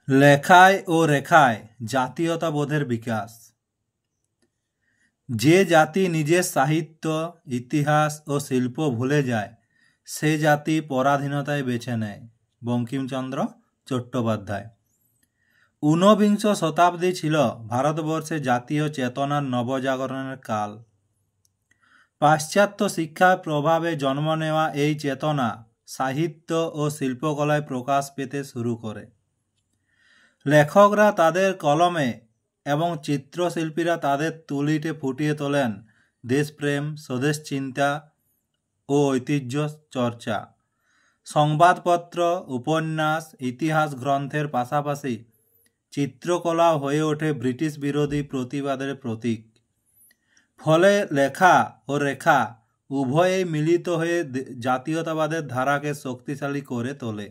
লেখায় ও রেখায় জাতীয়তাবোধের বিকাশ। যে জাতি নিজের সাহিত্য, ইতিহাস ও শিল্প ভুলে যায়, সে জাতি পরাধীনতায় বেছে নেয়। বঙ্কিমচন্দ্র চট্টোপাধ্যায়। ঊনবিংশ শতাব্দী ছিল ভারতবর্ষে জাতীয় চেতনার নবজাগরণের কাল। পাশ্চাত্য শিক্ষার প্রভাবে জন্ম নেওয়া এই চেতনা সাহিত্য ও শিল্পকলায় প্রকাশ পেতে শুরু করে। লেখকরা তাদের কলমে এবং চিত্রশিল্পীরা তাদের তুলিতে ফুটিয়ে তোলেন দেশপ্রেম, স্বদেশ চিন্তা ও ঐতিহ্য চর্চা। সংবাদপত্র, উপন্যাস, ইতিহাস গ্রন্থের পাশাপাশি চিত্রকলা হয়ে ওঠে ব্রিটিশ বিরোধী প্রতিবাদের প্রতীক। ফলে লেখা ও রেখা উভয়েই মিলিত হয়ে জাতীয়তাবাদের ধারাকে শক্তিশালী করে তোলে।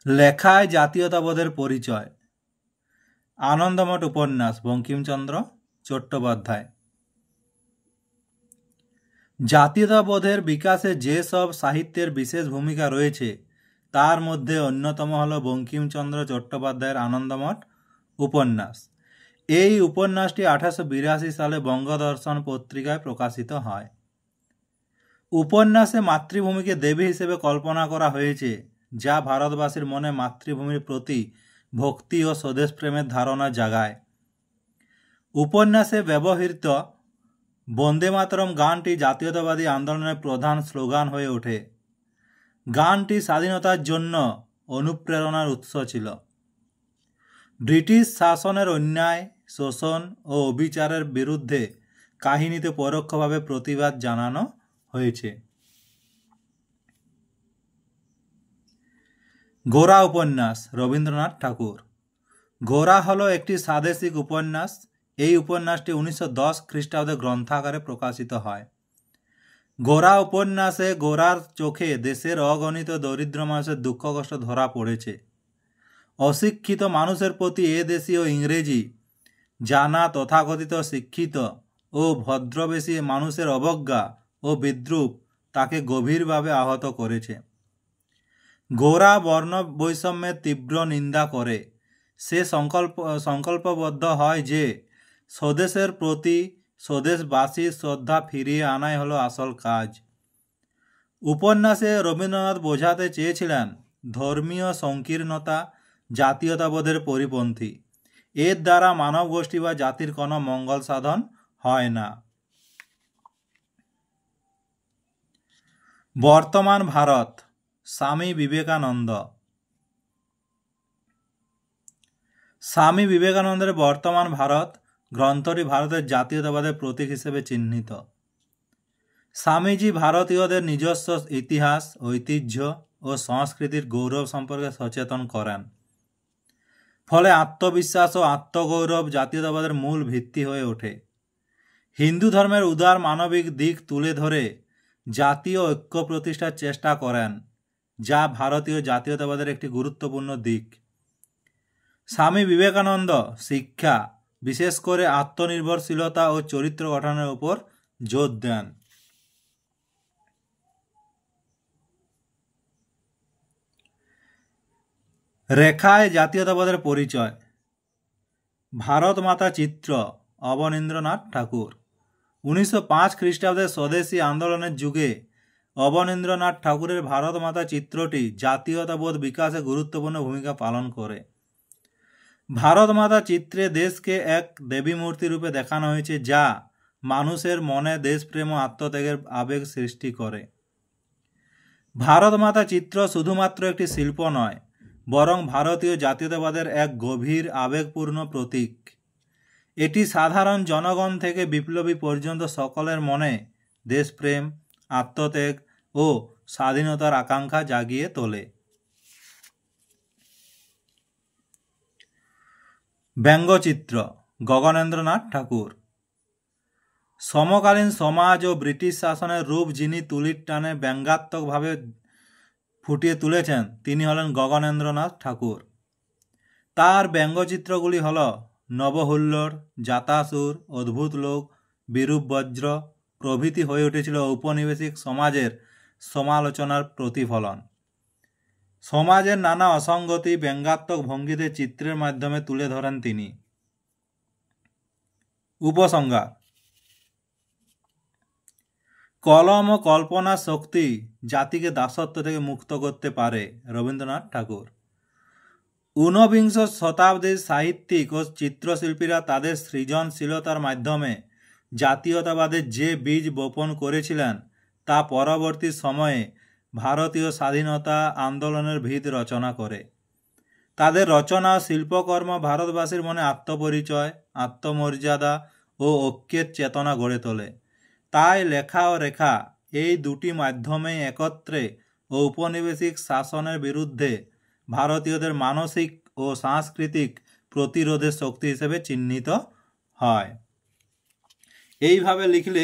লেখায় জাতীয়তাবোধের পরিচয়। আনন্দমঠ উপন্যাস, বঙ্কিমচন্দ্র চট্টোপাধ্যায়। জাতীয়তাবোধের বিকাশে যেসব সাহিত্যের বিশেষ ভূমিকা রয়েছে তার মধ্যে অন্যতম হল বঙ্কিমচন্দ্র চট্টোপাধ্যায়ের আনন্দমঠ উপন্যাস। এই উপন্যাসটি 1882 সালে বঙ্গদর্শন পত্রিকায় প্রকাশিত হয়। উপন্যাসে মাতৃভূমিকে দেবী হিসেবে কল্পনা করা হয়েছে, যা ভারতবাসীর মনে মাতৃভূমির প্রতি ভক্তি ও স্বদেশপ্রেমের ধারণা জাগায়। উপন্যাসে ব্যবহৃত বন্দে মাতরম গানটি জাতীয়তাবাদী আন্দোলনের প্রধান স্লোগান হয়ে ওঠে। গানটি স্বাধীনতার জন্য অনুপ্রেরণার উৎস ছিল। ব্রিটিশ শাসনের অন্যায়, শোষণ ও অবিচারের বিরুদ্ধে কাহিনীতে পরোক্ষভাবে প্রতিবাদ জানানো হয়েছে। গোরা উপন্যাস, রবীন্দ্রনাথ ঠাকুর। গোরা হলো একটি স্বাদেশিক উপন্যাস। এই উপন্যাসটি 1910 খ্রিস্টাব্দে গ্রন্থাকারে প্রকাশিত হয়। গোরা উপন্যাসে গোরার চোখে দেশের অগণিত দরিদ্র মানুষের দুঃখ কষ্ট ধরা পড়েছে। অশিক্ষিত মানুষের প্রতি এ দেশীয় ইংরেজি জানা তথাকথিত শিক্ষিত ও ভদ্রবেশী মানুষের অবজ্ঞা ও বিদ্রূপ তাকে গভীরভাবে আহত করেছে। গোরা বর্ণ বৈষম্যের তীব্র নিন্দা করে। সে সংকল্পবদ্ধ হয় যে স্বদেশের প্রতি স্বদেশবাসীর শ্রদ্ধা ফিরিয়ে আনাই হলো আসল কাজ। উপন্যাসে রবীন্দ্রনাথ বোঝাতে চেয়েছিলেন ধর্মীয় সংকীর্ণতা জাতীয়তাবোধের পরিপন্থী। এর দ্বারা মানব গোষ্ঠী বা জাতির কোনো মঙ্গল সাধন হয় না। বর্তমান ভারত, স্বামী বিবেকানন্দ। স্বামী বিবেকানন্দের বর্তমান ভারত গ্রন্থটি ভারতের জাতীয়তাবাদের প্রতীক হিসেবে চিহ্নিত। স্বামীজি ভারতীয়দের নিজস্ব ইতিহাস, ঐতিহ্য ও সংস্কৃতির গৌরব সম্পর্কে সচেতন করেন। ফলে আত্মবিশ্বাস ও আত্মগৌরব জাতীয়তাবাদের মূল ভিত্তি হয়ে ওঠে। হিন্দু ধর্মের উদার মানবিক দিক তুলে ধরে জাতীয় ঐক্য প্রতিষ্ঠার চেষ্টা করেন, যা ভারতীয় জাতীয়তাবাদের একটি গুরুত্বপূর্ণ দিক। স্বামী বিবেকানন্দ শিক্ষা, বিশেষ করে আত্মনির্ভরশীলতা ও চরিত্র গঠনের উপর জোর দেন। রেখায় জাতীয়তাবাদের পরিচয়। ভারত মাতা চিত্র, অবনীন্দ্রনাথ ঠাকুর। 1905 খ্রিস্টাব্দে স্বদেশী আন্দোলনের যুগে অবনীন্দ্রনাথ ঠাকুরের ভারত মাতা চিত্রটি জাতীয়তাবোধ বিকাশে গুরুত্বপূর্ণ ভূমিকা পালন করে। ভারত মাতা চিত্রে দেশকে এক দেবী মূর্তি রূপে দেখানো হয়েছে, যা মানুষের মনে দেশপ্রেম ও আত্মত্যাগের আবেগ সৃষ্টি করে। ভারত মাতা চিত্র শুধুমাত্র একটি শিল্প নয়, বরং ভারতীয় জাতীয়তাবাদের এক গভীর আবেগপূর্ণ প্রতীক। এটি সাধারণ জনগণ থেকে বিপ্লবী পর্যন্ত সকলের মনে দেশপ্রেম, আত্মত্যাগ ও স্বাধীনতার আকাঙ্ক্ষা জাগিয়ে তোলে। ব্যঙ্গচিত্র, গগনেন্দ্রনাথ ঠাকুর। সমকালীন সমাজ ও ব্রিটিশ শাসনের রূপ যিনি তুলির টানে ব্যঙ্গাত্মকভাবে ফুটিয়ে তুলেছেন তিনি হলেন গগনেন্দ্রনাথ ঠাকুর। তার ব্যঙ্গচিত্রগুলি হল নবহুল্লোড়, জাতাসুর, অদ্ভুত লোক, বিরূপ বজ্র প্রভৃতি হয়ে উঠেছিল ঔপনিবেশিক সমাজের সমালোচনার প্রতিফলন। সমাজের নানা অসঙ্গতি ব্যঙ্গাত্মক ভঙ্গিতে চিত্রের মাধ্যমে তুলে ধরেন তিনি। উপসংহার: কলম ও কল্পনা শক্তি জাতিকে দাসত্ব থেকে মুক্ত করতে পারে। রবীন্দ্রনাথ ঠাকুর। ঊনবিংশ শতাব্দীর সাহিত্যিক ও চিত্রশিল্পীরা তাদের সৃজনশীলতার মাধ্যমে জাতীয়তাবাদের যে বীজ বপন করেছিলেন তা পরবর্তী সময়ে ভারতীয় স্বাধীনতা আন্দোলনের ভিত রচনা করে। তাদের রচনা ও শিল্পকর্ম ভারতবাসীর মনে আত্মপরিচয়, আত্মমর্যাদা ও ঐক্যের চেতনা গড়ে তোলে। তাই লেখা ও রেখা এই দুটি মাধ্যমে একত্রে ঔপনিবেশিক শাসনের বিরুদ্ধে ভারতীয়দের মানসিক ও সাংস্কৃতিক প্রতিরোধের শক্তি হিসেবে চিহ্নিত হয়। এইভাবে লিখলে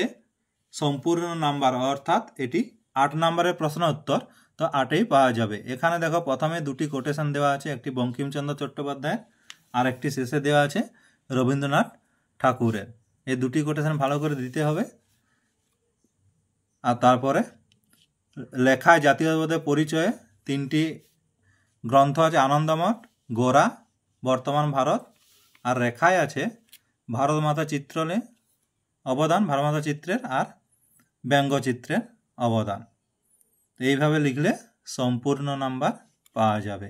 সম্পূর্ণ নাম্বার, অর্থাৎ এটি 8 নম্বরের প্রশ্ন উত্তর, তো 8এই পাওয়া যাবে। এখানে দেখো প্রথমে দুটি কোটেশন দেওয়া আছে, একটি বঙ্কিমচন্দ্র চট্টোপাধ্যায়ের আর একটি শেষে দেওয়া আছে রবীন্দ্রনাথ ঠাকুরের। এই দুটি কোটেশন ভালো করে দিতে হবে। আর তারপরে লেখায় জাতীয়তাবাদের পরিচয়ে 3টি গ্রন্থ আছে, আনন্দমঠ, গোরা, বর্তমান ভারত, আর রেখায় আছে ভারতমাতা চিত্রলে অবদান, ভারতমাতা চিত্রের আর ব্যঙ্গচিত্রের অবদান। এইভাবে লিখলে সম্পূর্ণ নাম্বার পাওয়া যাবে।